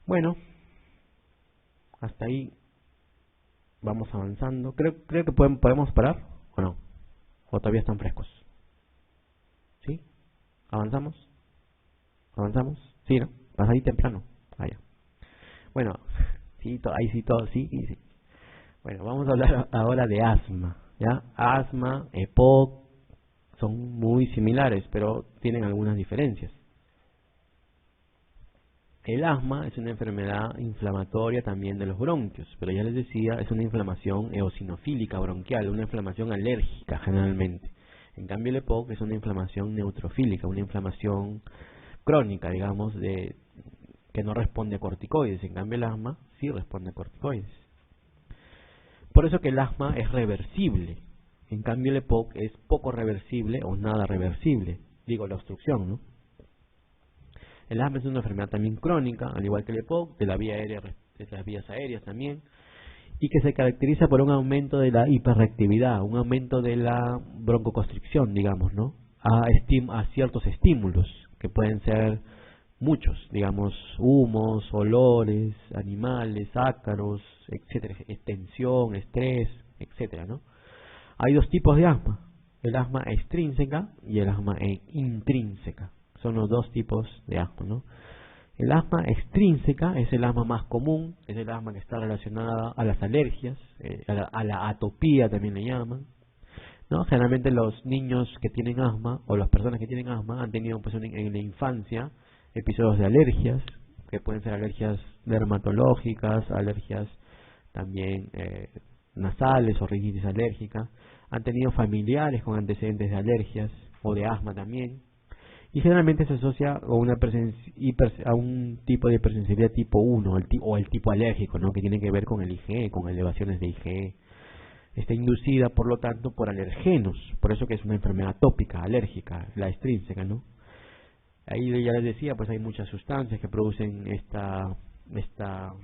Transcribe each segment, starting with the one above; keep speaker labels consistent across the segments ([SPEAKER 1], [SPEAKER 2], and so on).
[SPEAKER 1] Bueno, hasta ahí vamos avanzando. Creo que podemos parar, ¿o no? ¿O todavía están frescos? ¿Sí? ¿Avanzamos? ¿Avanzamos? Sí, ¿no? Vas ahí temprano. Allá. Bueno, sí, ahí sí todo, sí y sí. Bueno, vamos a hablar ahora de asma, ¿ya? Asma, EPOC, son muy similares, pero tienen algunas diferencias. El asma es una enfermedad inflamatoria también de los bronquios, pero ya les decía, es una inflamación eosinofílica bronquial, una inflamación alérgica generalmente. En cambio el EPOC es una inflamación neutrofílica, una inflamación crónica, digamos, que no responde a corticoides. En cambio el asma sí responde a corticoides. Por eso que el asma es reversible. En cambio el EPOC es poco reversible o nada reversible. Digo, la obstrucción, ¿no? El asma es una enfermedad también crónica, al igual que el EPOC, de la vía aérea, de las vías aéreas también, y que se caracteriza por un aumento de la hiperreactividad, un aumento de la broncoconstricción, digamos, ¿no? A ciertos estímulos, que pueden ser muchos, digamos, humos, olores, animales, ácaros, etcétera, tensión, estrés, etcétera, ¿no? Hay dos tipos de asma, el asma extrínseca y el asma intrínseca. Son los dos tipos de asma, ¿no? El asma extrínseca es el asma más común, es el asma que está relacionada a las alergias, a la atopía también le llaman, ¿no? Generalmente los niños que tienen asma o las personas que tienen asma han tenido pues en la infancia episodios de alergias, que pueden ser alergias dermatológicas, alergias también nasales o rinitis alérgica, han tenido familiares con antecedentes de alergias o de asma también. Y generalmente se asocia a un tipo de hipersensibilidad tipo 1 o el tipo alérgico, ¿no? Que tiene que ver con el IgE, con elevaciones de IgE. Está inducida, por lo tanto, por alergenos. Por eso que es una enfermedad atópica, alérgica, la extrínseca, ¿no? Ahí ya les decía, pues hay muchas sustancias que producen esta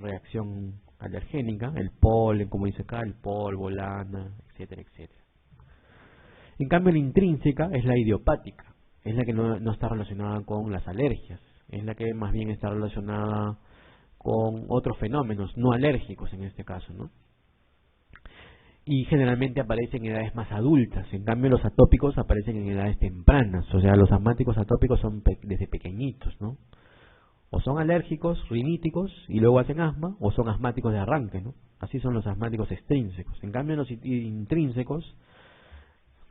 [SPEAKER 1] reacción alergénica. El polen, como dice acá, el polvo, lana, etcétera, etcétera. En cambio, la intrínseca es la idiopática. Es la que no está relacionada con las alergias, es la que más bien está relacionada con otros fenómenos no alérgicos en este caso, ¿no? Y generalmente aparece en edades más adultas. En cambio los atópicos aparecen en edades tempranas, o sea, los asmáticos atópicos son desde pequeñitos, ¿no? O son alérgicos, riníticos, y luego hacen asma, o son asmáticos de arranque, ¿no? Así son los asmáticos extrínsecos. En cambio los intrínsecos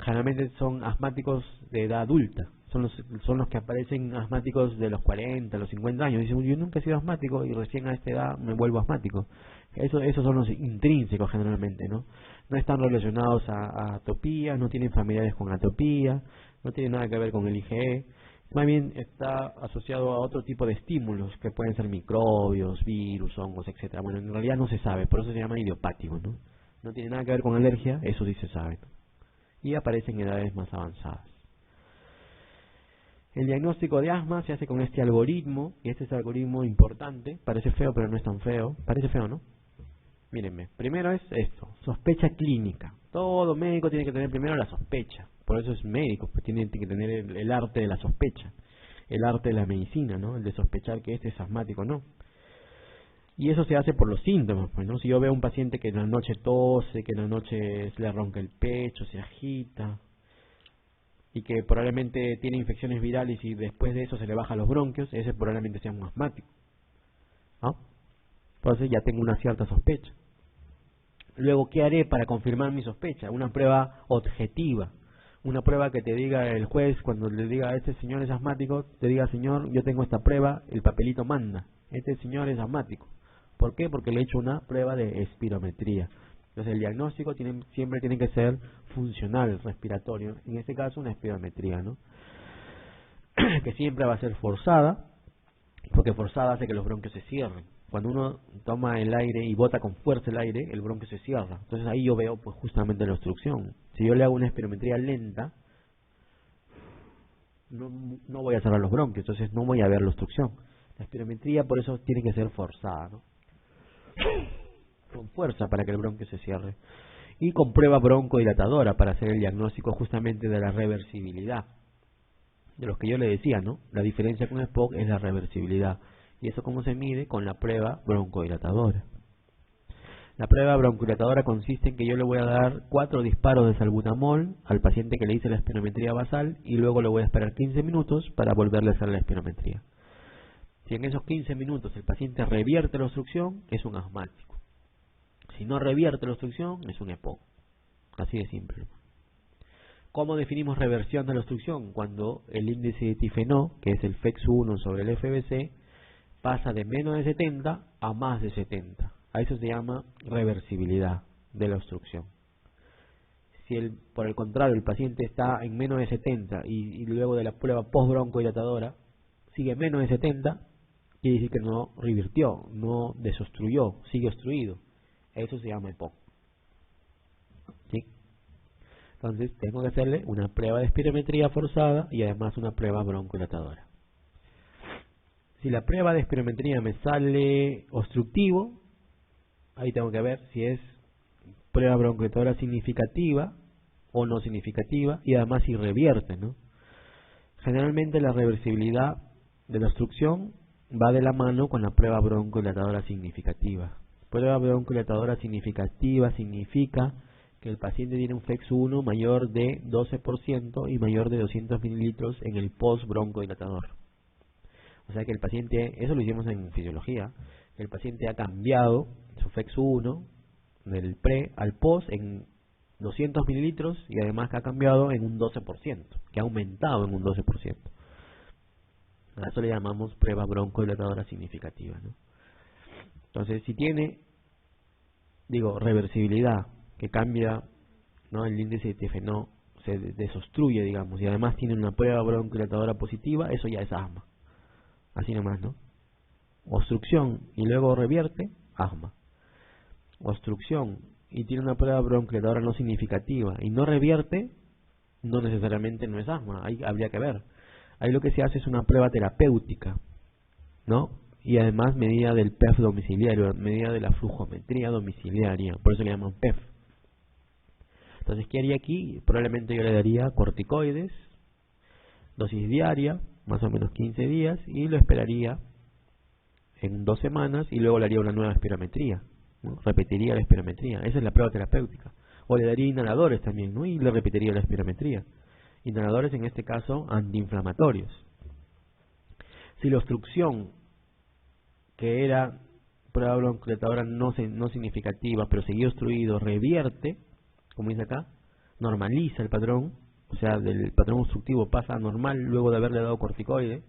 [SPEAKER 1] generalmente son asmáticos de edad adulta, son los que aparecen asmáticos de los 40, los 50 años. Dicen, yo nunca he sido asmático y recién a esta edad me vuelvo asmático. Esos son los intrínsecos generalmente, ¿no? No están relacionados a atopía, no tienen familiares con atopía, no tienen nada que ver con el IgE. Más bien está asociado a otro tipo de estímulos que pueden ser microbios, virus, hongos, etcétera. Bueno, en realidad no se sabe, por eso se llama idiopático, ¿no? No tiene nada que ver con alergia, eso sí se sabe, ¿no? Y aparece en edades más avanzadas. El diagnóstico de asma se hace con este algoritmo, y este es el algoritmo importante. Parece feo, pero no es tan feo. Parece feo, ¿no? Mírenme, primero es esto, sospecha clínica. Todo médico tiene que tener primero la sospecha. Por eso es médico, pues tiene que tener el arte de la sospecha, el arte de la medicina, ¿no? El de sospechar que este es asmático, ¿no? Y eso se hace por los síntomas, pues, ¿no? Si yo veo a un paciente que en la noche tose, que en la noche se le ronca el pecho, se agita, y que probablemente tiene infecciones virales y después de eso se le bajan los bronquios, ese probablemente sea un asmático, ¿no? Entonces ya tengo una cierta sospecha. Luego, ¿qué haré para confirmar mi sospecha? Una prueba objetiva, una prueba que te diga el juez, cuando le diga a este señor es asmático, te diga, señor, yo tengo esta prueba, el papelito manda, este señor es asmático. ¿Por qué? Porque le he hecho una prueba de espirometría. Entonces el diagnóstico siempre tiene que ser funcional, respiratorio, en este caso una espirometría, ¿no? Que siempre va a ser forzada, porque forzada hace que los bronquios se cierren. Cuando uno toma el aire y bota con fuerza el aire, el bronquio se cierra. Entonces ahí yo veo pues justamente la obstrucción. Si yo le hago una espirometría lenta, no voy a cerrar los bronquios, entonces no voy a ver la obstrucción. La espirometría por eso tiene que ser forzada, ¿no? Con fuerza para que el bronquio se cierre. Y con prueba broncodilatadora para hacer el diagnóstico justamente de la reversibilidad. De los que yo le decía, ¿no? La diferencia con EPOC es la reversibilidad. ¿Y eso cómo se mide? Con la prueba broncodilatadora. La prueba broncodilatadora consiste en que yo le voy a dar 4 disparos de salbutamol al paciente que le hice la espirometría basal y luego le voy a esperar 15 minutos para volverle a hacer la espirometría. Si en esos 15 minutos el paciente revierte la obstrucción, es un asmático. Si no revierte la obstrucción, es un EPOC. Así de simple. ¿Cómo definimos reversión de la obstrucción? Cuando el índice de tifenó, que es el FEX1 sobre el FBC, pasa de menos de 70 a más de 70. A eso se llama reversibilidad de la obstrucción. Si por el contrario el paciente está en menos de 70 y luego de la prueba postbroncodilatadora sigue menos de 70, quiere decir que no revirtió, no desobstruyó, sigue obstruido. Eso se llama EPOC. ¿Sí? Entonces tengo que hacerle una prueba de espirometría forzada y además una prueba broncodilatadora. Si la prueba de espirometría me sale obstructivo, ahí tengo que ver si es prueba broncodilatadora significativa o no significativa y además si revierte, ¿no? Generalmente la reversibilidad de la obstrucción va de la mano con la prueba broncodilatadora significativa. Prueba broncodilatadora significativa significa que el paciente tiene un FEX1 mayor de 12% y mayor de 200 mililitros en el post broncodilatador. O sea que el paciente, eso lo hicimos en fisiología, el paciente ha cambiado su FEX1 del pre al post en 200 mililitros y además que ha cambiado en un 12%, que ha aumentado en un 12%. A eso le llamamos prueba broncodilatadora significativa, ¿no? Entonces, si tiene, reversibilidad, que cambia, ¿no?, el índice de tifenó, se desobstruye, digamos, y además tiene una prueba broncodilatadora positiva, eso ya es asma. Así nomás, ¿no? Obstrucción y luego revierte, asma. Obstrucción y tiene una prueba broncodilatadora no significativa y no revierte, no necesariamente no es asma, ahí habría que ver. Ahí lo que se hace es una prueba terapéutica, ¿no? Y además medida del PEF domiciliario, medida de la flujometría domiciliaria, por eso le llaman PEF. Entonces, ¿qué haría aquí? Probablemente yo le daría corticoides, dosis diaria, más o menos 15 días, y lo esperaría en 2 semanas y luego le haría una nueva espirometría, ¿no? Repetiría la espirometría, esa es la prueba terapéutica. O le daría inhaladores también, ¿no? Y le repetiría la espirometría. Inhaladores en este caso antiinflamatorios. Si la obstrucción, que era prueba broncodilatadora no significativa, pero seguía obstruido, revierte, como dice acá, normaliza el patrón, o sea, del patrón obstructivo pasa a normal luego de haberle dado corticoide,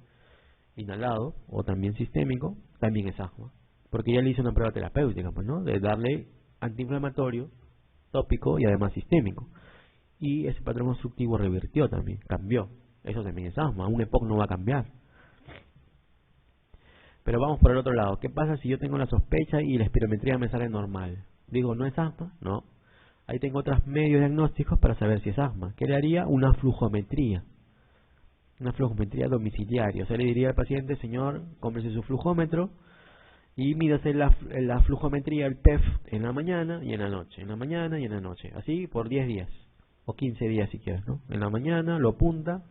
[SPEAKER 1] inhalado o también sistémico, también es asma. Porque ya le hizo una prueba terapéutica, pues, ¿no? De darle antiinflamatorio, tópico y además sistémico. Y ese patrón obstructivo revirtió también, cambió. Eso también es asma, un EPOC no va a cambiar. Pero vamos por el otro lado. ¿Qué pasa si yo tengo la sospecha y la espirometría me sale normal? Digo, ¿no es asma? No. Ahí tengo otros medios diagnósticos para saber si es asma. ¿Qué le haría? Una flujometría. Una flujometría domiciliaria. O sea, le diría al paciente, señor, cómprese su flujómetro y mídase la flujometría, el PEF, en la mañana y en la noche. En la mañana y en la noche. Así por 10 días. O 15 días si quieres, ¿no? En la mañana lo apunta,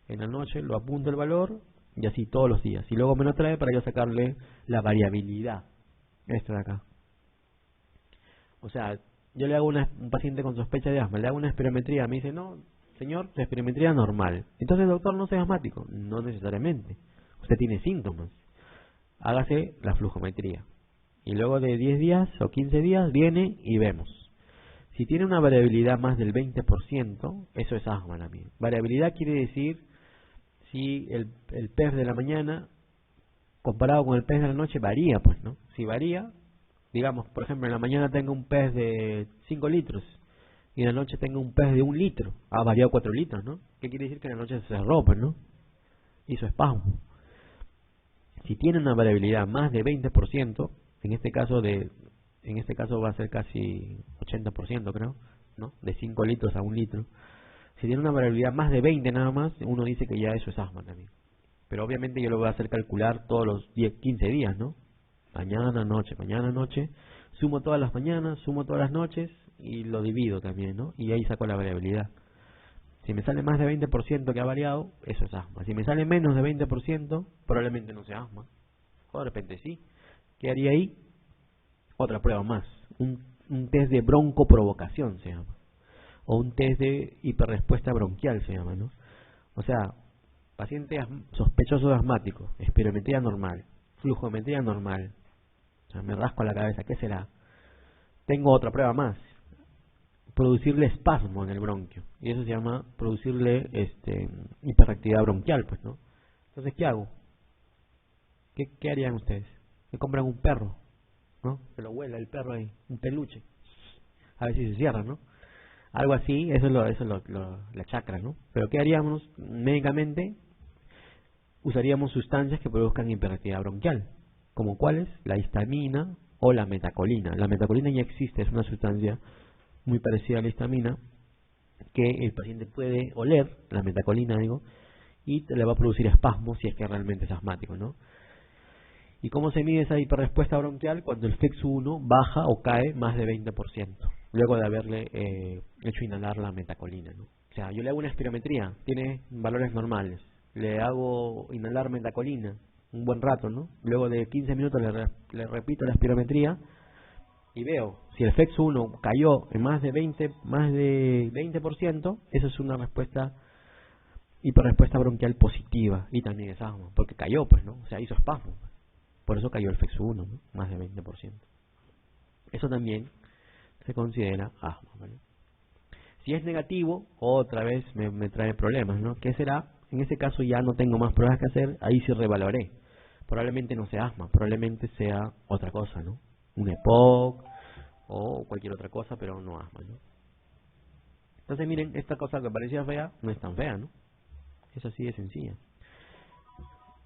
[SPEAKER 1] en la noche lo apunta el valor y así todos los días. Y luego me lo trae para yo sacarle la variabilidad. Esta de acá. O sea, yo le hago un paciente con sospecha de asma, le hago una espirometría, me dice, no, señor, la espirometría normal. Entonces, doctor, ¿no soy asmático? No necesariamente. Usted tiene síntomas. Hágase la flujometría. Y luego de 10 días o 15 días viene y vemos. Si tiene una variabilidad más del 20%, eso es asma también. Variabilidad quiere decir si el PEF de la mañana comparado con el PEF de la noche varía, pues, ¿no? Si varía, digamos, por ejemplo, en la mañana tengo un PEF de 5 litros y en la noche tengo un PEF de 1 litro. Ha variado 4 litros, ¿no? ¿Qué quiere decir? Que en la noche se cerró, pues, ¿no? Hizo espasmo. Si tiene una variabilidad más de 20%, en este caso va a ser casi 80%, creo, ¿no? De 5 litros a 1 litro. Si tiene una variabilidad más de 20 nada más, uno dice que ya eso es asma también. Pero obviamente yo lo voy a hacer calcular todos los 15 días, ¿no? Mañana, noche. Sumo todas las mañanas, sumo todas las noches y lo divido también, ¿no? Y ahí saco la variabilidad. Si me sale más de 20% que ha variado, eso es asma. Si me sale menos de 20%, probablemente no sea asma. O de repente sí. ¿Qué haría ahí? Otra prueba más. Un test de broncoprovocación se llama. O un test de hiperrespuesta bronquial se llama, ¿no? O sea, paciente sospechoso de asmático, espirometría normal, flujometría normal. O sea, me rasco la cabeza, ¿qué será? Tengo otra prueba más. Producirle espasmo en el bronquio. Y eso se llama producirle hiperactividad bronquial, pues, ¿no? Entonces, ¿qué hago? ¿Qué harían ustedes? Me compran un perro, ¿no? Se lo huela el perro ahí, un peluche. A ver si se cierra, ¿no? Algo así, eso es la chakra, ¿no? Pero ¿qué haríamos médicamente? Usaríamos sustancias que produzcan hiperactividad bronquial. ¿Como cuáles? La histamina o la metacolina. La metacolina ya existe, es una sustancia muy parecida a la histamina que el paciente puede oler, la metacolina digo, y le va a producir espasmos si es que realmente es asmático, ¿no? ¿Y cómo se mide esa hiperrespuesta bronquial? Cuando el FEX1 baja o cae más de 20%, luego de haberle hecho inhalar la metacolina, ¿no? O sea, yo le hago una espirometría, tiene valores normales, le hago inhalar metacolina un buen rato, ¿no? Luego de 15 minutos le repito la espirometría y veo si el FEX1 cayó en más de 20%, eso es una hiperrespuesta bronquial positiva y también es asma, porque cayó, pues, ¿no? O sea, hizo espasmo. Por eso cayó el FEX1, ¿no? Más de 20%. Eso también se considera asma, ¿vale? Si es negativo, otra vez me trae problemas, ¿no? ¿Qué será? En ese caso ya no tengo más pruebas que hacer, ahí sí revaloré. Probablemente no sea asma, probablemente sea otra cosa, ¿no? Un EPOC o cualquier otra cosa, pero no asma, ¿no? Entonces miren, esta cosa que parecía fea no es tan fea, ¿no? Es así de sencilla.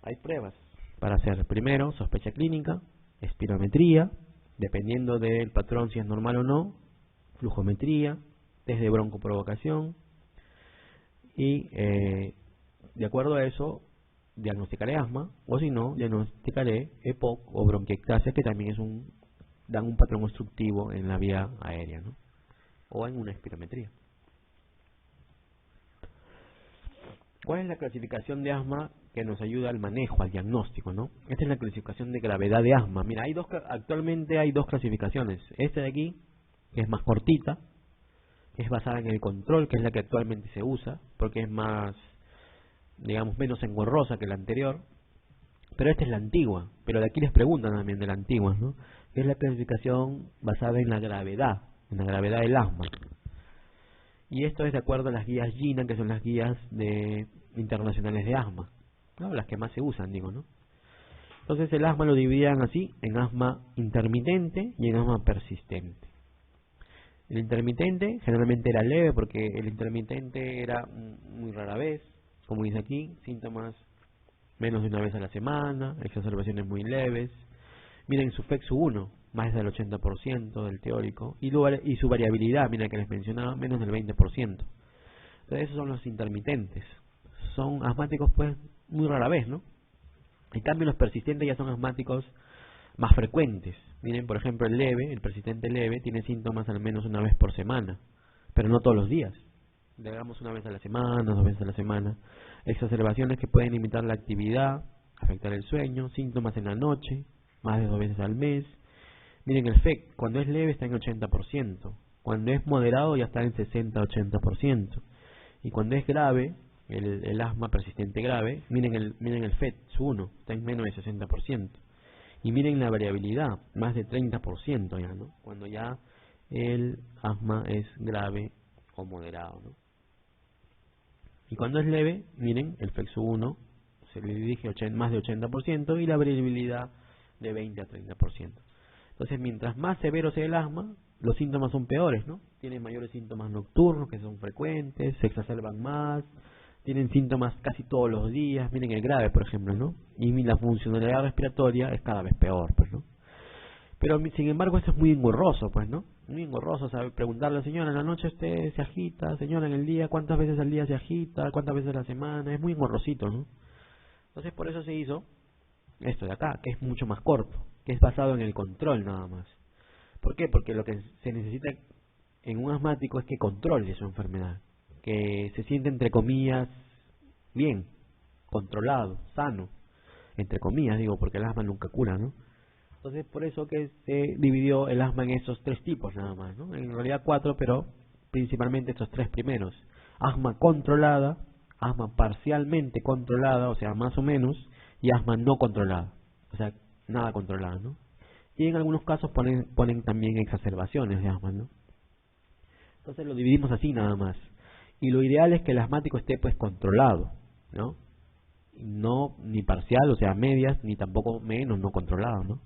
[SPEAKER 1] Hay pruebas para hacer. Primero, sospecha clínica, espirometría, dependiendo del patrón si es normal o no, flujometría, test de broncoprovocación y de acuerdo a eso diagnosticaré asma o si no, diagnosticaré EPOC o bronquiectasia que también dan un patrón obstructivo en la vía aérea, ¿no? O en una espirometría. ¿Cuál es la clasificación de asma que nos ayuda al manejo, al diagnóstico, ¿no? Esta es la clasificación de gravedad de asma. Mira, actualmente hay dos clasificaciones. Esta de aquí, que es más cortita, que es basada en el control, que es la que actualmente se usa, porque es más, digamos, menos engorrosa que la anterior. Pero esta es la antigua, pero de aquí les preguntan también de la antigua, ¿no? Que es la clasificación basada en la gravedad del asma. Y esto es de acuerdo a las guías GINA, que son las guías internacionales de asma, ¿no? Las que más se usan, digo, ¿no? Entonces el asma lo dividían así, en asma intermitente y en asma persistente. El intermitente generalmente era leve, porque el intermitente era muy rara vez, como dice aquí, síntomas menos de una vez a la semana, exacerbaciones muy leves. Miren su FEX1, más del 80% del teórico, y su variabilidad, mira que les mencionaba, menos del 20%. Entonces esos son los intermitentes. Son asmáticos pues muy rara vez, ¿no? En cambio los persistentes ya son asmáticos más frecuentes. Miren, por ejemplo, el persistente leve, tiene síntomas al menos una vez por semana, pero no todos los días. Digamos una vez a la semana, 2 veces a la semana. Exacerbaciones que pueden limitar la actividad, afectar el sueño, síntomas en la noche, más de 2 veces al mes. Miren el FEC, cuando es leve está en 80%, cuando es moderado ya está en 60-80%, y cuando es grave, el asma persistente grave, miren el FEX1, está en menos de 60%, y miren la variabilidad, más de 30% ya, ¿no? Cuando ya el asma es grave o moderado, ¿no? Y cuando es leve, miren, el FEX1 se le dirige más de 80% y la variabilidad de 20-30%. Entonces, mientras más severo sea el asma, los síntomas son peores, ¿no? Tienen mayores síntomas nocturnos, que son frecuentes, se exacerban más, tienen síntomas casi todos los días. Miren el grave, por ejemplo, ¿no? Y la funcionalidad respiratoria es cada vez peor, pues, ¿no? Pero, sin embargo, esto es muy engorroso, pues, ¿no? Muy engorroso, ¿sabe? Preguntarle a la señora, en la noche usted se agita, señora, en el día, ¿cuántas veces al día se agita? ¿Cuántas veces a la semana? Es muy engorrosito, ¿no? Entonces, por eso se hizo esto de acá, que es mucho más corto, que es basado en el control nada más. ¿Por qué? Porque lo que se necesita en un asmático es que controle su enfermedad, que se siente, entre comillas, bien, controlado, sano. entre comillas digo, porque el asma nunca cura, ¿no? Entonces, por eso que se dividió el asma en esos 3 tipos nada más, ¿no? En realidad 4, pero principalmente estos 3 primeros. Asma controlada, asma parcialmente controlada, o sea, más o menos, y asma no controlada, o sea, nada controlada, ¿no? Y en algunos casos ponen también exacerbaciones de asma, ¿no? Entonces lo dividimos así nada más. Y lo ideal es que el asmático esté pues controlado, ¿no? No ni parcial, o sea, medias, ni tampoco menos no controlado, ¿no?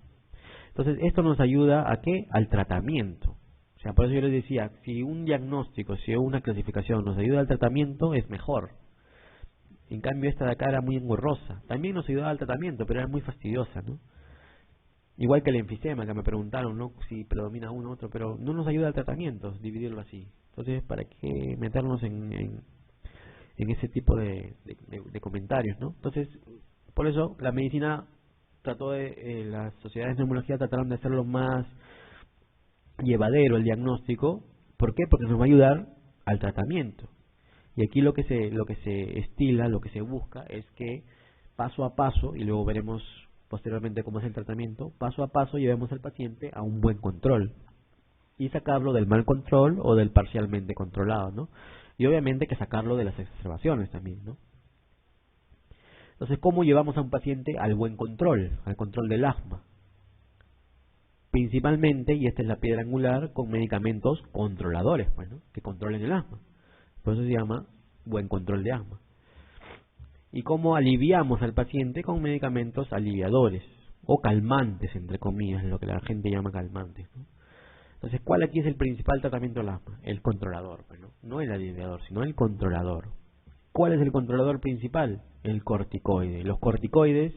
[SPEAKER 1] Entonces, esto nos ayuda ¿a qué? Al tratamiento. O sea, por eso yo les decía, si un diagnóstico, si una clasificación nos ayuda al tratamiento, es mejor. En cambio, esta de acá era muy engorrosa. También nos ayudaba al tratamiento, pero era muy fastidiosa, ¿no? Igual que el enfisema, que me preguntaron, ¿no? Si predomina uno u otro, pero no nos ayuda al tratamiento, dividirlo así. Entonces, ¿para qué meternos en ese tipo de comentarios, ¿no? Entonces, por eso la medicina trató de, las sociedades de neumología trataron de hacerlo más llevadero el diagnóstico. ¿Por qué? Porque nos va a ayudar al tratamiento. Y aquí lo que se estila, lo que se busca es que paso a paso, y luego veremos posteriormente cómo es el tratamiento, paso a paso llevemos al paciente a un buen control y sacarlo del mal control o del parcialmente controlado, ¿no? Y obviamente que sacarlo de las exacerbaciones también, ¿no? Entonces, ¿cómo llevamos a un paciente al buen control, al control del asma? Principalmente, y esta es la piedra angular, con medicamentos controladores, bueno, que controlen el asma. Por eso se llama buen control de asma. ¿Y cómo aliviamos al paciente? Con medicamentos aliviadores, o calmantes, entre comillas, lo que la gente llama calmantes, ¿no? Entonces, ¿cuál aquí es el principal tratamiento del asma? El controlador, bueno, no el aliviador, sino el controlador. ¿Cuál es el controlador principal? El corticoide. Los corticoides,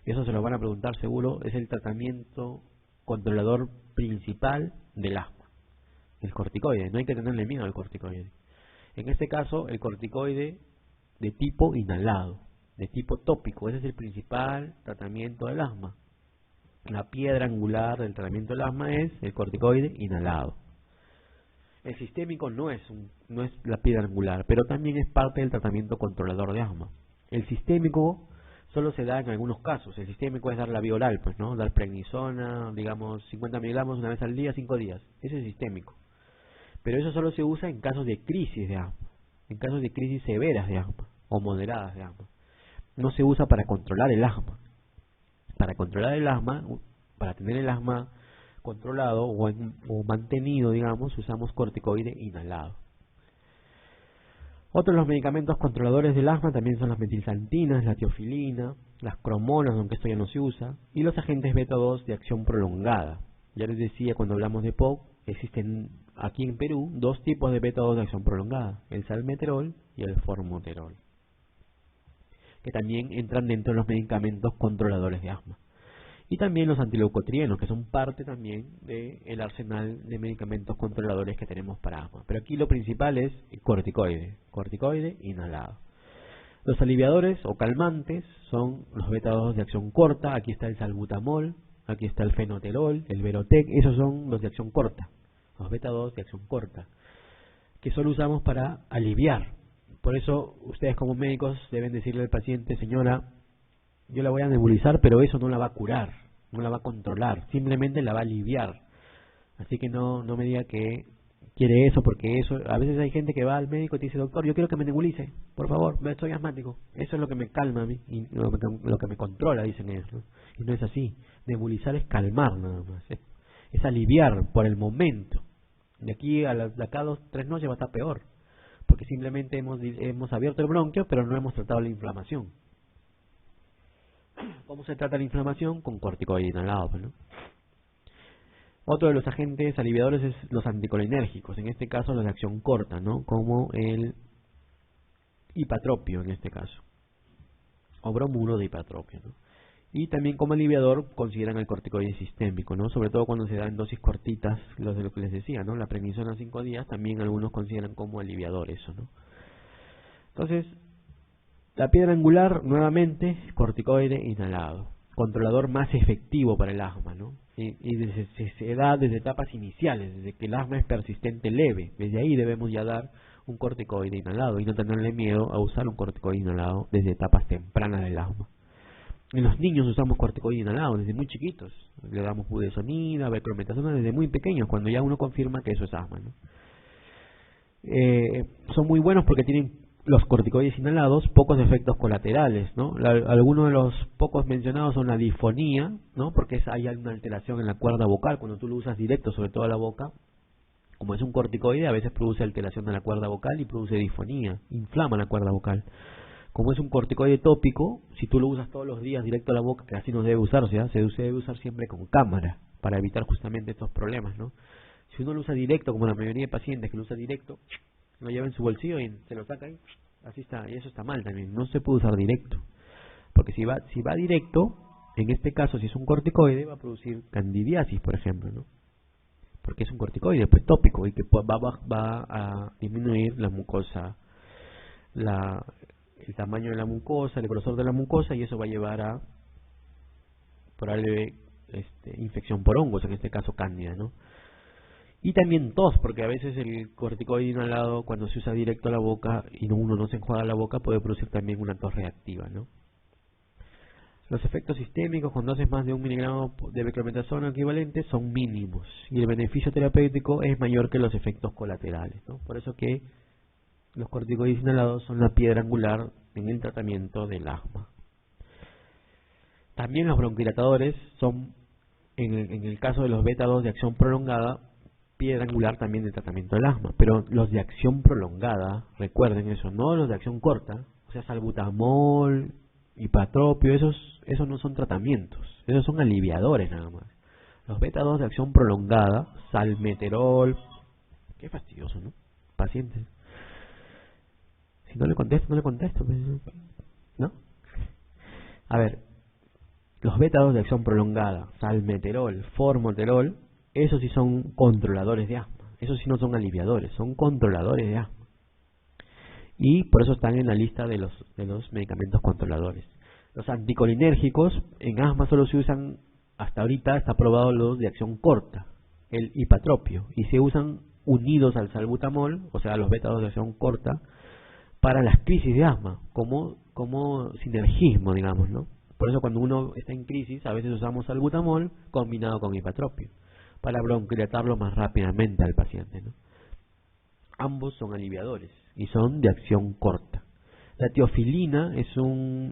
[SPEAKER 1] eso se lo van a preguntar seguro, es el tratamiento controlador principal del asma. El corticoide, no hay que tenerle miedo al corticoide. En este caso, el corticoide de tipo inhalado, de tipo tópico, ese es el principal tratamiento del asma. La piedra angular del tratamiento del asma es el corticoide inhalado. El sistémico no es la piedra angular, pero también es parte del tratamiento controlador de asma. El sistémico solo se da en algunos casos. El sistémico es dar la vía oral, pues, ¿no? Dar prednisona, digamos, 50 miligramos una vez al día, 5 días. Ese es sistémico. Pero eso solo se usa en casos de crisis de asma, en casos de crisis severas de asma o moderadas de asma. No se usa para controlar el asma. Para controlar el asma, para tener el asma controlado o mantenido, digamos, usamos corticoide inhalado. Otros de los medicamentos controladores del asma también son las metilxantinas, la tiofilina, las cromonas, aunque esto ya no se usa, y los agentes beta 2 de acción prolongada. Ya les decía cuando hablamos de POC, existen aquí en Perú 2 tipos de beta 2 de acción prolongada, el salmeterol y el formoterol, que también entran dentro de los medicamentos controladores de asma. Y también los antileucotrienos, que son parte también del arsenal de medicamentos controladores que tenemos para asma. Pero aquí lo principal es el corticoide inhalado. Los aliviadores o calmantes son los beta 2 de acción corta. Aquí está el salbutamol, aquí está el fenoterol, el Verotec. Esos son los de acción corta, los beta 2 de acción corta, que solo usamos para aliviar. Por eso ustedes como médicos deben decirle al paciente: señora, yo la voy a nebulizar, pero eso no la va a curar, no la va a controlar, simplemente la va a aliviar. Así que no me diga que quiere eso, porque eso, a veces hay gente que va al médico y te dice: doctor, yo quiero que me nebulice, por favor, soy asmático, eso es lo que me calma a mí, y lo que me controla, dicen ellos, ¿no? Y no es así. Nebulizar es calmar nada más, es aliviar por el momento. De aquí a de acá 2 o 3 noches va a estar peor, porque simplemente hemos abierto el bronquio, pero no hemos tratado la inflamación. ¿Cómo se trata la inflamación? Con corticoide inhalado, ¿no? Otro de los agentes aliviadores es los anticolinérgicos, en este caso los de acción corta, ¿no? Como el hipatropio en este caso, o bromuro de hipatropio, ¿no? Y también como aliviador consideran el corticoide sistémico, ¿no? Sobre todo cuando se da en dosis cortitas, los de lo que les decía, ¿no? La prednisona 5 días, también algunos consideran como aliviador eso, ¿no? Entonces, la piedra angular, nuevamente, corticoide inhalado, controlador más efectivo para el asma, ¿no? Y se da desde etapas iniciales, desde que el asma es persistente leve. Desde ahí debemos ya dar un corticoide inhalado y no tenerle miedo a usar un corticoide inhalado desde etapas tempranas del asma. En los niños usamos corticoide inhalado desde muy chiquitos. Le damos budesonida, beclometasona desde muy pequeños, cuando ya uno confirma que eso es asma, ¿no? Son muy buenos porque tienen los corticoides inhalados pocos efectos colaterales, ¿no? Algunos de los pocos mencionados son la disfonía, ¿no? Porque hay una alteración en la cuerda vocal cuando tú lo usas directo, sobre todo a la boca. Como es un corticoide, a veces produce alteración de la cuerda vocal y produce disfonía, inflama la cuerda vocal. Como es un corticoide tópico, si tú lo usas todos los días directo a la boca, que así no debe usarse, ¿sí? Se debe usar siempre con cámara para evitar justamente estos problemas, ¿no? Si uno lo usa directo, como la mayoría de pacientes que lo usa directo, lo lleva en su bolsillo y se lo saca ahí, así está, y eso está mal también, no se puede usar directo, porque si va directo, en este caso si es un corticoide va a producir candidiasis, por ejemplo, ¿no? Porque es un corticoide pues tópico y que va a disminuir la mucosa, el tamaño de la mucosa, el grosor de la mucosa, y eso va a llevar a probable infección por hongos, en este caso cándida, ¿no? Y también tos, porque a veces el corticoide inhalado, cuando se usa directo a la boca y uno no se enjuaga la boca, puede producir también una tos reactiva, ¿no? Los efectos sistémicos, cuando haces más de 1 miligramo de beclometasona equivalente, son mínimos. Y el beneficio terapéutico es mayor que los efectos colaterales, ¿no? Por eso que los corticoides inhalados son la piedra angular en el tratamiento del asma. También los bronquidilatadores son, en el caso de los beta-2 de acción prolongada, piedra angular también del tratamiento del asma, pero los de acción prolongada, recuerden eso, no los de acción corta, o sea, salbutamol, hipatropio, esos no son tratamientos, esos son aliviadores nada más. Los beta-2 de acción prolongada, salmeterol, qué fastidioso, ¿no? Pacientes. Si no le contesto, pues, ¿no? A ver, los beta-2 de acción prolongada, salmeterol, formoterol, esos sí son controladores de asma. Esos sí no son aliviadores, son controladores de asma. Y por eso están en la lista de los medicamentos controladores. Los anticolinérgicos en asma solo se usan, hasta ahorita está aprobado los de acción corta, el hipatropio, y se usan unidos al salbutamol, o sea, los beta-2 de acción corta, para las crisis de asma, como sinergismo, digamos, ¿no? Por eso cuando uno está en crisis, a veces usamos salbutamol combinado con hipatropio, para bronquidilatarlo más rápidamente al paciente, ¿no? Ambos son aliviadores y son de acción corta. La tiofilina es un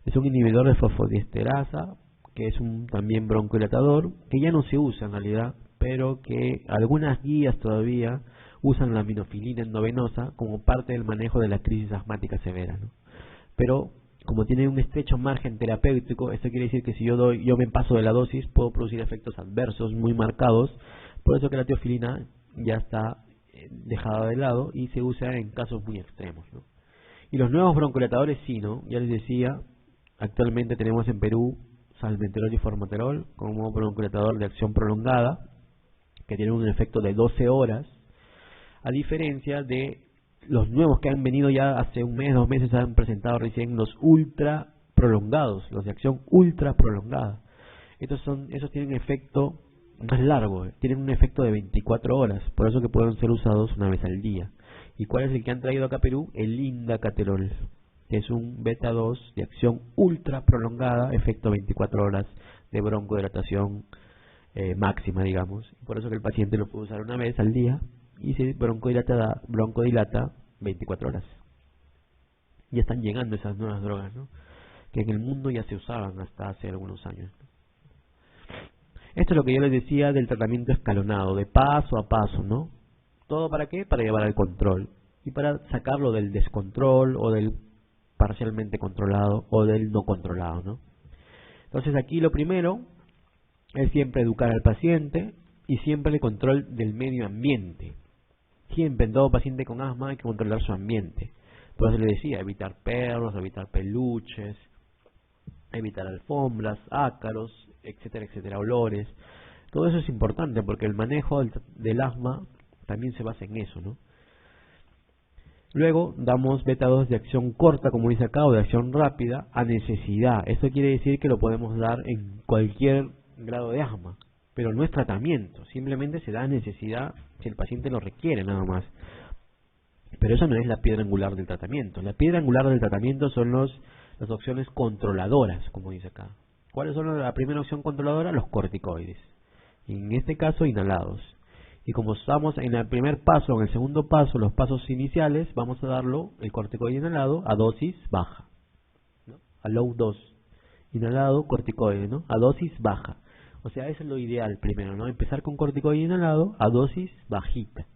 [SPEAKER 1] inhibidor de fosfodiesterasa, que es un también bronquidilatador, que ya no se usa en realidad, pero que algunas guías todavía usan la aminofilina endovenosa como parte del manejo de la crisis asmática severa, ¿no? Pero como tiene un estrecho margen terapéutico, esto quiere decir que si yo me paso de la dosis, puedo producir efectos adversos muy marcados. Por eso que la tiofilina ya está dejada de lado y se usa en casos muy extremos, ¿no? Y los nuevos broncodilatadores sí, ¿no? Ya les decía, actualmente tenemos en Perú salmeterol y formoterol como broncodilatador de acción prolongada, que tiene un efecto de 12 horas, a diferencia de los nuevos que han venido ya hace un mes, 2 meses, han presentado recién los ultra prolongados, los de acción ultra prolongada. Esos tienen efecto más largo, tienen un efecto de 24 horas, por eso que pueden ser usados una vez al día. ¿Y cuál es el que han traído acá a Perú? El indacaterol, que es un beta-2 de acción ultra prolongada, efecto 24 horas de broncodilatación máxima, digamos. Por eso que el paciente lo puede usar una vez al día y se broncodilata 24 horas. Ya están llegando esas nuevas drogas, ¿no? Que en el mundo ya se usaban hasta hace algunos años, ¿no? Esto es lo que yo les decía del tratamiento escalonado, de paso a paso, ¿no? ¿Todo para qué? Para llevar al control y para sacarlo del descontrol o del parcialmente controlado o del no controlado, ¿no? Entonces aquí lo primero es siempre educar al paciente y siempre el control del medio ambiente. Siempre en todo paciente con asma hay que controlar su ambiente. Por eso les decía, evitar perros, evitar peluches, evitar alfombras, ácaros, etcétera, etcétera, olores. Todo eso es importante porque el manejo del asma también se basa en eso, ¿no? Luego damos beta-2 de acción corta, como dice acá, o de acción rápida, a necesidad. Esto quiere decir que lo podemos dar en cualquier grado de asma, pero no es tratamiento, simplemente se da a necesidad si el paciente lo requiere nada más. Pero eso no es la piedra angular del tratamiento. La piedra angular del tratamiento son las opciones controladoras, como dice acá. ¿Cuáles son la primera opción controladora? Los corticoides. En este caso, inhalados. Y como estamos en el primer paso, en el segundo paso, los pasos iniciales, vamos a darlo, el corticoide inhalado, a dosis baja, ¿no? A low dose. Inhalado, corticoide, ¿no? A dosis baja. O sea, eso es lo ideal primero, ¿no? Empezar con corticoide inhalado a dosis bajita.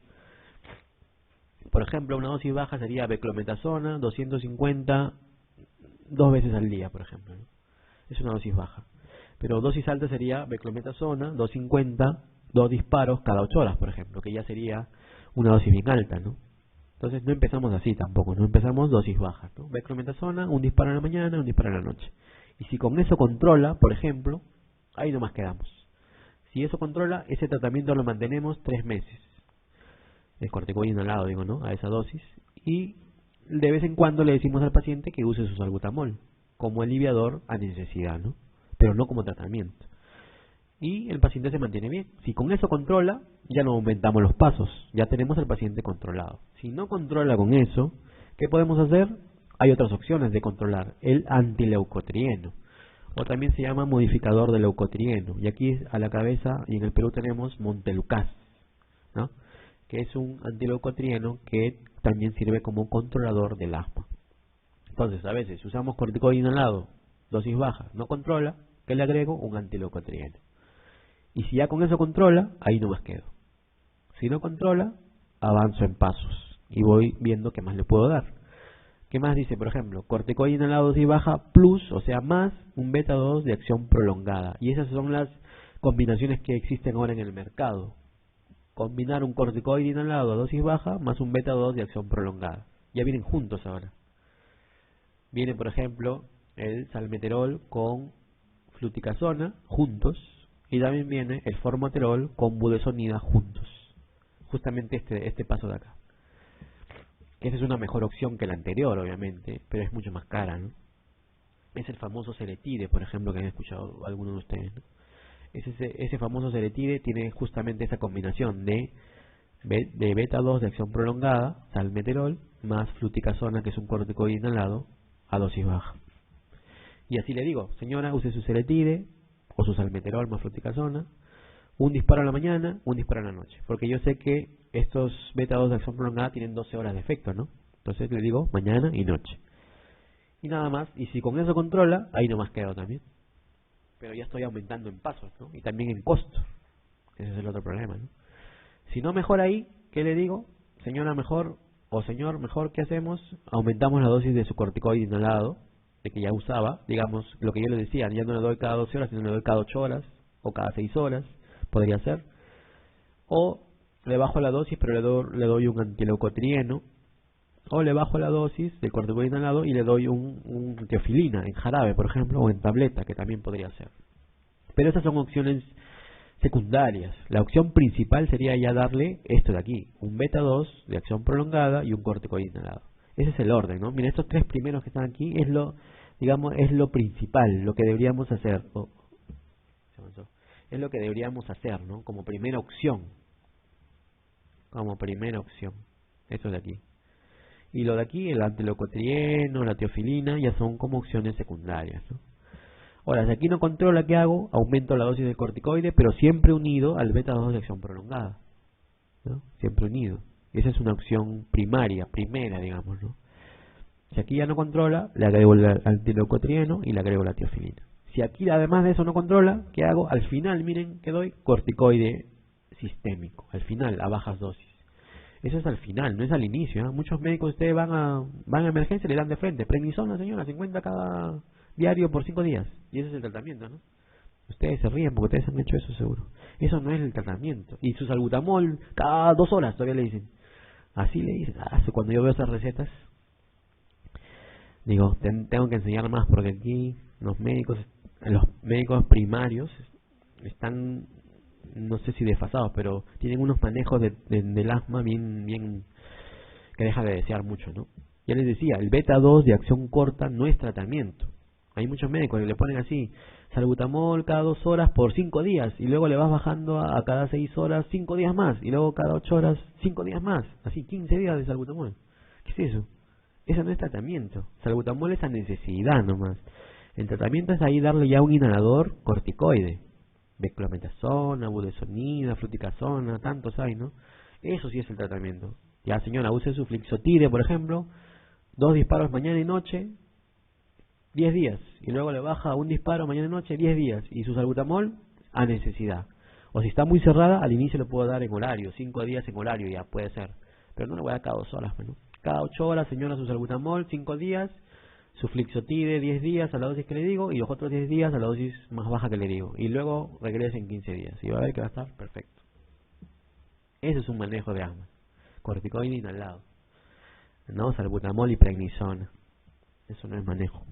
[SPEAKER 1] Por ejemplo, una dosis baja sería beclometasona, 250, 2 veces al día, por ejemplo, ¿no? Es una dosis baja. Pero dosis alta sería beclometasona, 250, 2 disparos cada 8 horas, por ejemplo, que ya sería una dosis bien alta, ¿no? Entonces no empezamos así tampoco, no empezamos dosis bajas, ¿no? Beclometasona, un disparo en la mañana, un disparo en la noche. Y si con eso controla, por ejemplo, ahí nomás quedamos. Si eso controla, ese tratamiento lo mantenemos 3 meses. El corticoide inhalado, digo, ¿no? A esa dosis. Y de vez en cuando le decimos al paciente que use su salbutamol como aliviador a necesidad, ¿no? Pero no como tratamiento. Y el paciente se mantiene bien. Si con eso controla, ya no aumentamos los pasos. Ya tenemos al paciente controlado. Si no controla con eso, ¿qué podemos hacer? Hay otras opciones de controlar. El antileucotrieno, o también se llama modificador de leucotrieno. Y aquí a la cabeza, y en el Perú tenemos Montelukast, ¿no? Que es un antileucotrieno que también sirve como controlador del asma. Entonces, a veces usamos corticoide inhalado, dosis baja, no controla, ¿qué le agrego? Un antileucotrieno. Y si ya con eso controla, ahí no más quedo. Si no controla, avanzo en pasos y voy viendo qué más le puedo dar. ¿Qué más dice? Por ejemplo, corticoide inhalado dosis baja plus, o sea, más un beta 2 de acción prolongada. Y esas son las combinaciones que existen ahora en el mercado. Combinar un corticoide inhalado a dosis baja más un beta 2 de acción prolongada. Ya vienen juntos ahora. Viene, por ejemplo, el salmeterol con fluticasona juntos. Y también viene el formoterol con budesonida juntos. Justamente este paso de acá. Esa es una mejor opción que la anterior, obviamente, pero es mucho más cara, ¿no? Es el famoso Seretide, por ejemplo, que han escuchado algunos de ustedes, ¿no? Ese famoso Seretide tiene justamente esa combinación de beta 2 de acción prolongada, salmeterol, más fluticasona, que es un corticoide inhalado, a dosis baja. Y así le digo, señora, use su Seretide o su salmeterol más fluticasona, un disparo a la mañana, un disparo a la noche, porque yo sé que estos beta 2 de acción prolongada tienen 12 horas de efecto, ¿no? Entonces le digo mañana y noche. Y nada más, y si con eso controla, ahí nomás quedo también. Pero ya estoy aumentando en pasos, ¿no? Y también en costo. Ese es el otro problema, ¿no? Si no mejora ahí, ¿qué le digo? Señora, mejor, o señor, mejor, ¿qué hacemos? Aumentamos la dosis de su corticoide inhalado, de que ya usaba, digamos, lo que yo le decía, ya no le doy cada 12 horas, sino le doy cada 8 horas, o cada 6 horas, podría ser. O le bajo la dosis, pero le doy un antileucotrieno, o le bajo la dosis del corticoide inhalado y le doy un teofilina en jarabe, por ejemplo, o en tableta, que también podría ser. Pero esas son opciones secundarias. La opción principal sería ya darle esto de aquí, un beta 2 de acción prolongada y un corticoide inhalado. Ese es el orden, ¿no? Mira, estos 3 primeros que están aquí es lo, digamos, es lo principal, lo que deberíamos hacer. Es lo que deberíamos hacer, ¿no? Como primera opción. Como primera opción. Eso de aquí. Y lo de aquí, el antileucotrieno, la teofilina, ya son como opciones secundarias, ¿no? Ahora, si aquí no controla, ¿qué hago? Aumento la dosis de corticoide, pero siempre unido al beta 2 de acción prolongada, ¿no? Siempre unido. Esa es una opción primaria, primera, digamos, ¿no? Si aquí ya no controla, le agrego el antileucotrieno y le agrego la teofilina. Si aquí además de eso no controla, ¿qué hago? Al final, miren, que doy corticoide sistémico, al final, a bajas dosis. Eso es al final, no es al inicio, ¿eh? Muchos médicos, ustedes van a emergencia y le dan de frente, prednisona, señora, 50 cada diario por 5 días. Y ese es el tratamiento, ¿no? Ustedes se ríen porque ustedes han hecho eso seguro. Eso no es el tratamiento. Y su salbutamol cada 2 horas todavía le dicen. Así le dicen. Cuando yo veo esas recetas, digo, tengo que enseñar más porque aquí los médicos primarios están, no sé si desfasados, pero tienen unos manejos del asma bien que deja de desear mucho, ¿no? Ya les decía, el beta 2 de acción corta no es tratamiento. Hay muchos médicos que le ponen así, salbutamol cada 2 horas por 5 días, y luego le vas bajando a cada 6 horas 5 días más, y luego cada 8 horas 5 días más, así 15 días de salbutamol. ¿Qué es eso? Eso no es tratamiento. Salbutamol es a necesidad nomás. El tratamiento es ahí darle ya un inhalador corticoide. Beclometasona, budesonida, fluticasona, tantos hay, ¿no? Eso sí es el tratamiento. Ya, señora, use su Flixotide, por ejemplo, 2 disparos mañana y noche, 10 días. Y luego le baja un disparo mañana y noche, 10 días. Y su salbutamol a necesidad. O si está muy cerrada, al inicio le puedo dar en horario, 5 días en horario, ya puede ser. Pero no le voy a dar cada 2 horas, ¿no? Cada 8 horas, señora, su salbutamol, 5 días, su Flixotide 10 días a la dosis que le digo, y los otros 10 días a la dosis más baja que le digo. Y luego regrese en 15 días. Y va a ver que va a estar perfecto. Ese es un manejo de asma. Corticoide inhalado. No, salbutamol y prednisona. Eso no es manejo.